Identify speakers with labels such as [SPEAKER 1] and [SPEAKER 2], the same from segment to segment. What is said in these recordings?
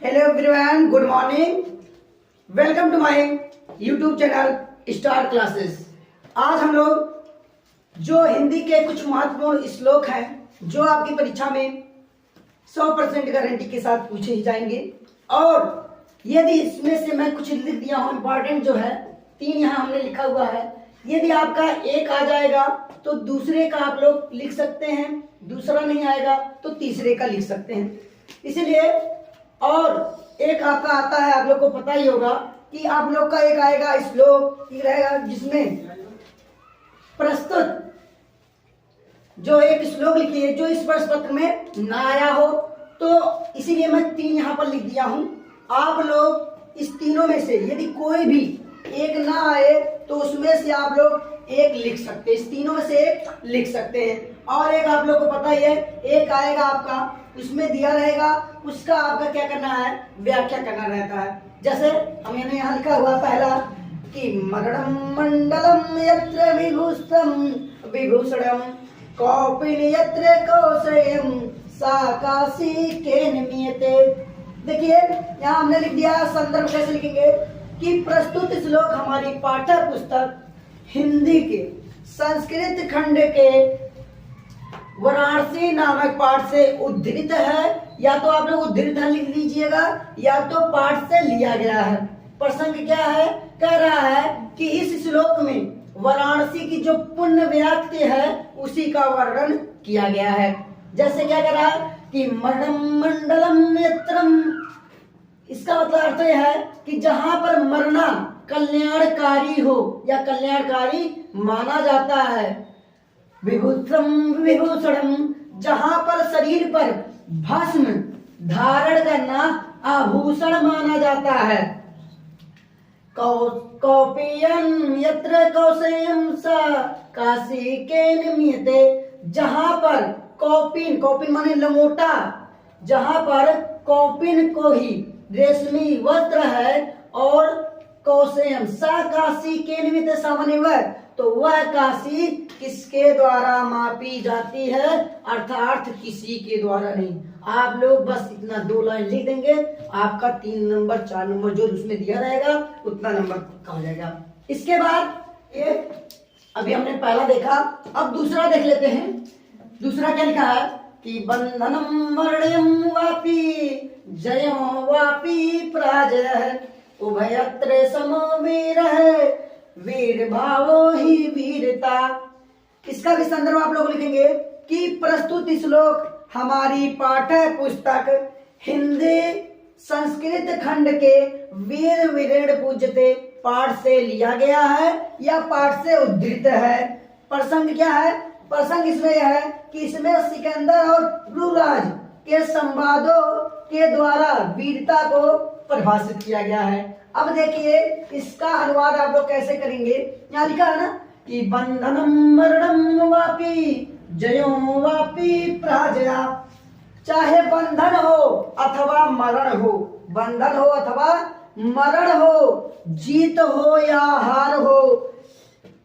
[SPEAKER 1] Hello everyone, good morning. Welcome to my YouTube channel star classes. आज हम लोग जो हिंदी के कुछ महत्वपूर्ण श्लोक हैं जो आपकी परीक्षा में 100% गारंटी के साथ पूछे ही जाएंगे, और यदि इसमें से मैं कुछ लिख दिया हूँ इंपॉर्टेंट जो है 3 यहाँ हमने लिखा हुआ है, यदि आपका एक आ जाएगा तो दूसरे का आप लोग लिख सकते हैं, दूसरा नहीं आएगा तो तीसरे का लिख सकते हैं। इसलिए और एक आपका आता है, आप लोग को पता ही होगा कि आप लोग का एक आएगा श्लोक रहेगा जिसमें प्रस्तुत जो एक श्लोक लिखिए जो इस प्रश्न पत्र में ना आया हो, तो इसीलिए मैं 3 यहाँ पर लिख दिया हूँ। आप लोग इस तीनों में से यदि कोई भी एक ना आए तो उसमें से आप लोग एक लिख सकते हैं, इस तीनों में से एक लिख सकते हैं। और एक आप लोग को पता ही है, एक आएगा आपका उसमें दिया रहेगा, उसका आपका क्या करना है, व्याख्या करना रहता है। जैसे हमने यहाँ लिखा हुआ पहला कि मरणम मंडलम यत्र विभूषम विभूषणम कौपिन यत्र कौशयम साकाशी केन नियते। देखिए यहाँ हमने लिख दिया, संदर्भ कैसे लिखेंगे कि प्रस्तुत श्लोक हमारी पाठ्य पुस्तक हिंदी के संस्कृत खंड के वाराणसी नामक पाठ से उद्धृत है, या तो आप लोग उद्धृत है लिख लीजिएगा या तो पाठ से लिया गया है। प्रसंग क्या है, कह रहा है कि इस श्लोक में वाराणसी की जो पुण्य व्याप्ति है उसी का वर्णन किया गया है। जैसे क्या कह रहा है कि मरणम मंडलम नेत्रम, इसका मतलब अर्थ यह है कि जहां पर मरना कल्याणकारी हो या कल्याणकारी माना जाता है। विभूषम विभूषणम, जहां पर शरीर पर भस्म धारण करना आभूषण माना जाता है। कौपियम यत्र कौशयम सा काशी के निमिते, जहां पर कौपिन, कौपिन माने लंगोटा, जहां पर कौपिन को ही रेशमी वस्त्र है और कौशयम सा काशी के निमित्त सामान्य वह, तो वह काशी किसके द्वारा मापी जाती है, अर्थात किसी के द्वारा नहीं। आप लोग बस इतना 2 लाइन लिख देंगे, आपका 3 नंबर 4 नंबर जो उसमें दिया रहेगा उतना नंबर कहा जाएगा। इसके बाद एक अभी हमने पहला देखा, अब दूसरा देख लेते हैं। दूसरा क्या लिखा है कि बंधनम मरणयम वापी जयो वापी पराजय उभयत्र समो वीर है वीर भावो ही वीरता। इसका भी संदर्भ आप लोग लिखेंगे कि प्रस्तुत श्लोक हमारी पाठ्य पुस्तक हिंदी संस्कृत खंड के वीर वीरेण पूज्यते पाठ से लिया गया है या पाठ से उद्धृत है। प्रसंग क्या है, प्रसंग इसमें यह है कि इसमें सिकंदर और गुरुराज के संवादों के द्वारा वीरता को परिभाषित किया गया है। अब देखिए इसका अनुवाद आप लोग कैसे करेंगे। यहाँ लिखा है ना कि बंधनम मरणम वापी जयो वापी पराजया, चाहे बंधन हो अथवा मरण हो, बंधन हो अथवा मरण हो, जीत हो या हार हो,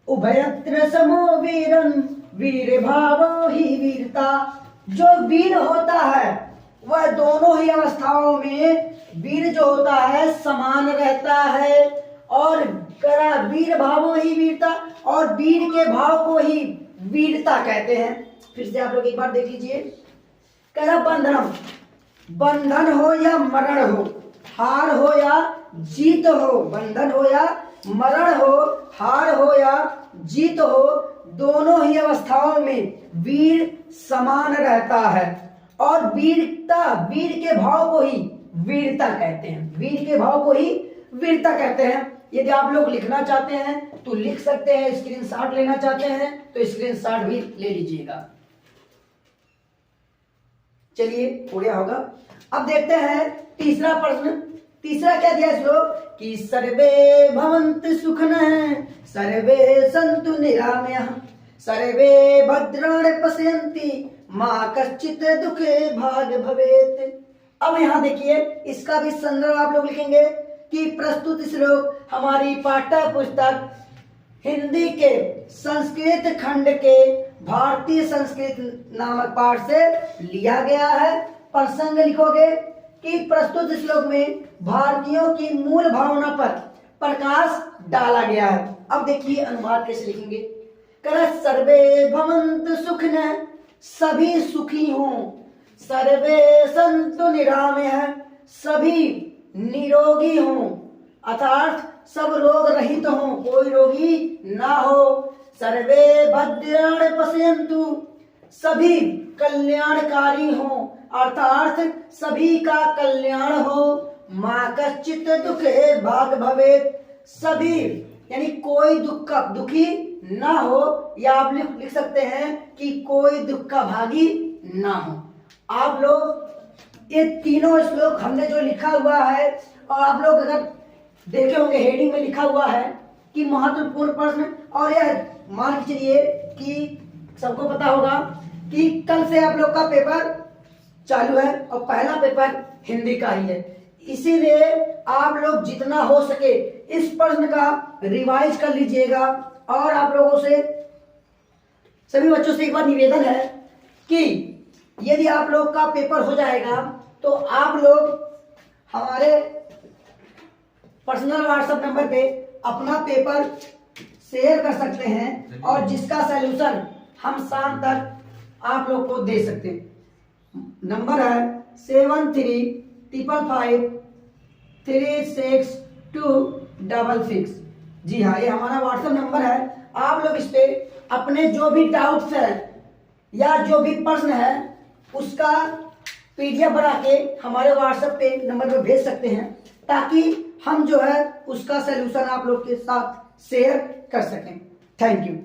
[SPEAKER 1] उभयत्र समो वीरन वीर भावो ही वीरता। जो वीर होता है वह दोनों ही अवस्थाओं में वीर जो होता है समान रहता है, और करा वीर भावो ही वीरता, और वीर के भाव को ही वीरता कहते हैं। फिर से आप लोग एक बार देख लीजिए, करा बंधनम, बंधन हो या मरण हो, हार हो या जीत हो, बंधन हो या मरण हो, हार हो या जीत हो, दोनों ही अवस्थाओं में वीर समान रहता है, और वीरता, वीर के भाव को ही वीरता कहते हैं, वीर के भाव को ही वीरता कहते हैं। यदि आप लोग लिखना चाहते हैं तो लिख सकते हैं, स्क्रीनशॉट लेना चाहते हैं तो स्क्रीनशॉट भी ले लीजिएगा। चलिए हो गया होगा। अब देखते हैं तीसरा प्रश्न। तीसरा क्या दिया श्लोक कि सर्वे भवन्तु सुखिनः सर्वे सन्तु निरामयाः सर्वे भद्राणि पश्यन्ति मां कश्चित् दुखे भाग भवेत्। अब यहाँ देखिए इसका भी संदर्भ आप लोग लिखेंगे कि प्रस्तुत श्लोक हमारी पाठ्य पुस्तक हिंदी के संस्कृत खंड के भारतीय संस्कृत नामक पाठ से लिया गया है। प्रसंग लिखोगे कि प्रस्तुत श्लोक में भारतीयों की मूल भावना पर प्रकाश डाला गया है। अब देखिए अनुवाद कैसे लिखेंगे। कर सर्वे भवन्तु सुखिनः, सभी सुखी हों। सर्वे सन्तु निरामयः, सभी निरोगी हों, अर्थात सब रोग रहित हों, कोई रोगी ना हो। सर्वे भद्राणि पश्यन्तु, सभी कल्याणकारी हों, अर्थात सभी का कल्याण हो। मा कश्चित् दुःखे भाग भवेत्, सभी यानी कोई दुखी ना हो, या आप लिख सकते हैं कि कोई दुख का भागी ना हो। आप लोग ये तीनों श्लोक हमने जो लिखा हुआ है, और आप लोग अगर देखे होंगे हेडिंग में लिखा हुआ है कि महत्वपूर्ण प्रश्न, और यह मान के चलिए कि सबको पता होगा कि कल से आप लोग का पेपर चालू है और पहला पेपर हिंदी का ही है। इसीलिए आप लोग जितना हो सके इस प्रश्न का रिवाइज कर लीजिएगा। और आप लोगों से, सभी बच्चों से एक बार निवेदन है कि यदि आप लोग का पेपर हो जाएगा तो आप लोग हमारे पर्सनल व्हाट्सएप नंबर पे अपना पेपर शेयर कर सकते हैं, और जिसका सलूशन हम शाम तक आप लोग को दे सकते हैं। नंबर है 73553626। जी हाँ, ये हमारा व्हाट्सएप नंबर है। आप लोग इस पे अपने जो भी डाउट्स है या जो भी प्रश्न है उसका पीडीएफ बना के हमारे व्हाट्सएप पे नंबर पे भेज सकते हैं, ताकि हम जो है उसका सलूशन आप लोग के साथ शेयर कर सकें। Thank you.